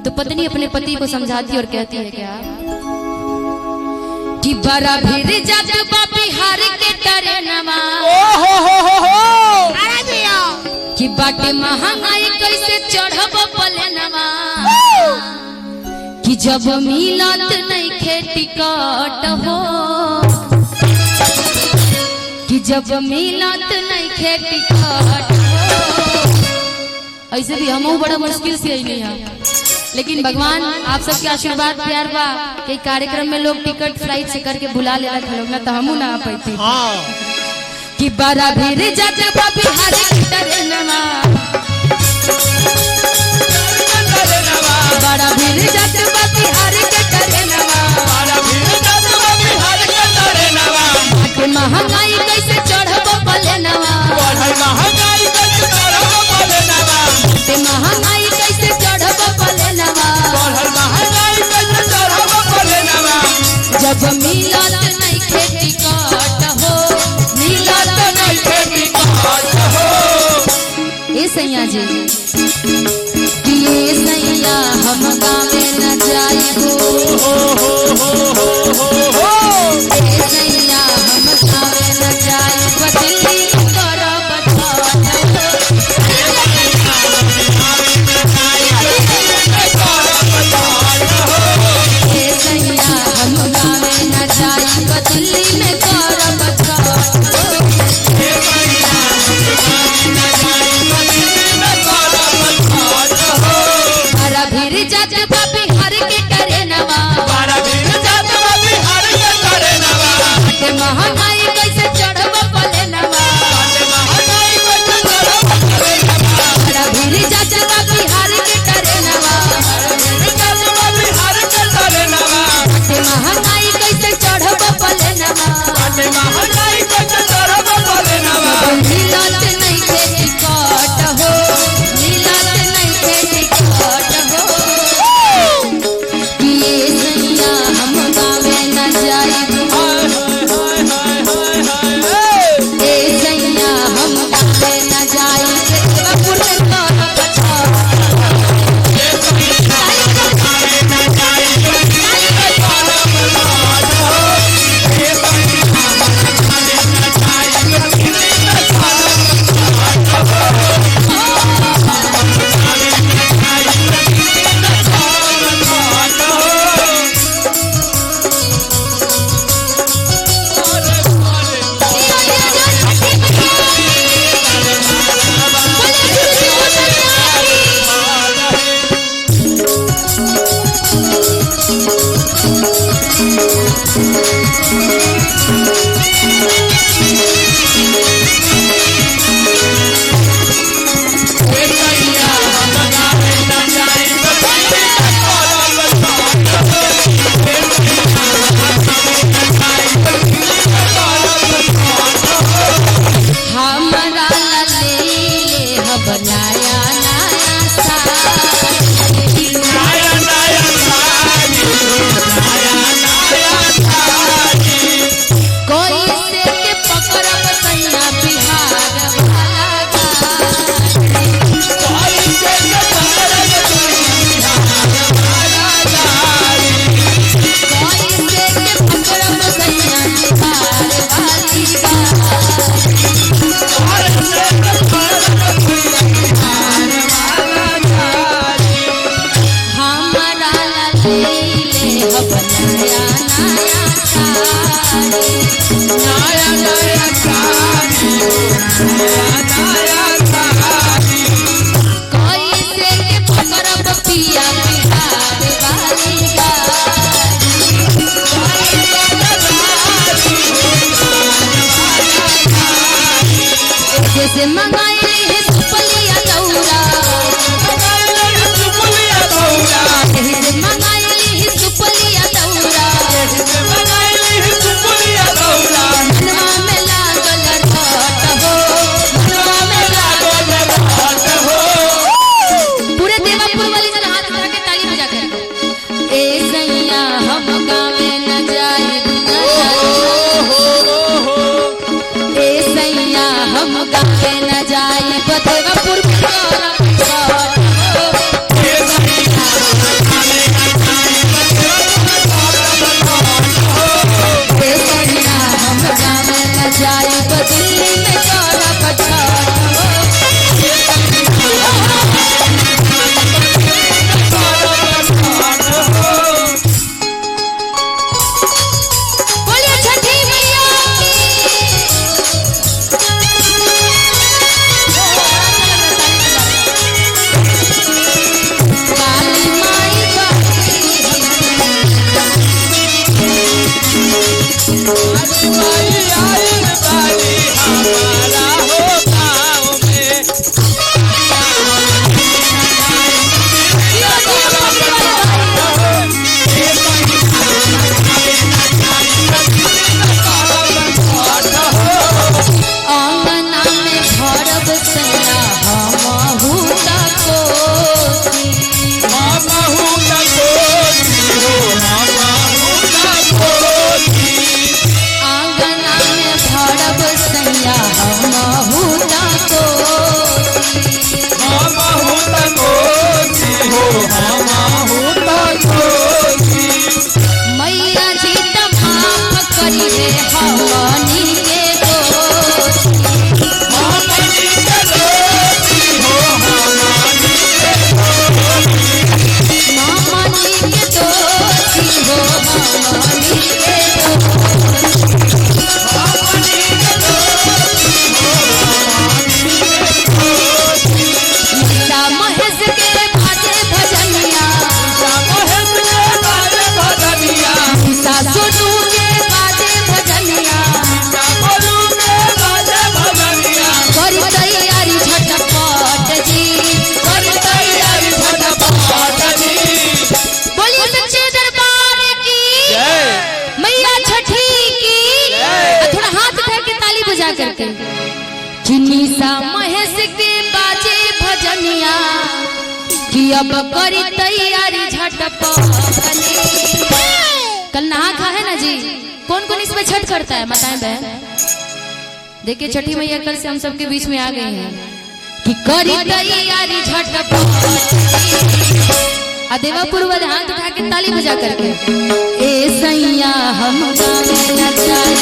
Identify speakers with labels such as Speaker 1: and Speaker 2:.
Speaker 1: तो पत्नी अपने पति को समझाती और कहती है क्या कि बड़ा भीड़ जात बा बिहार के टरेनवा कि बाटे महंगाई कैसे चढ़ब पलेनवा कि जब मिलत नहीं खे टिकट हो कि जब मिलत नहीं खे टिकट हो। ऐसे भी हम बड़ा मुश्किल से आई नहीं, लेकिन भगवान आप सबके आशीर्वाद प्यार बा कि कार्यक्रम में लोग टिकट फ्लाइट से करके बुला ले रहा लोग ना तो हमू ना आ पाती कि बड़ा भीड़ जाते बा बिहार के टरेनवा बड़ा भीड़ जाते बा बिहार के टरेनवा महंगाई कैसे चढ़ब पलेनवा महंगाई कैसे चढ़ब पलेनवा जब मिलत नहीं खे टिकट हो मिलत नहीं खे टिकट हो। ए सैया जी ये सैया हम गावे न जाइबो ए सैया हम गावे न जाइबो दिल्ली करब ए सैया हम गावे न जाइबो दिल्ली में करब भीड़ जात बा बिहार के टरेनवा महंगाई कैसे चढ़ब पलेनवा भीड़ जात बा बिहार के टरेनवा महंगाई कैसे चढ़ब पलेनवा मिलत नहीं खे टिकट हो मिलत नहीं खे टिकट हो ये सैया हम गावे न जाइबो ए सैया हम गावे न जाइबो बापुर में जैसे मंगाई है सुपलिया दौरा जैसे मंगाई है सुपलिया दौरा मनवा में लागल घाट हो मनवा में लागल अब करी तैयारी झटपट। कल नहा खा है ना जी, कौन कौन इसमें छठ करता है बताएं बहन। देखिए छठी मैया कल से हम सबके बीच में आ गई हैं कि करी तैयारी झटपट। देवापुर वाले हाथ उठा के ताली बजा करके ए सैया हम गावे न जाए।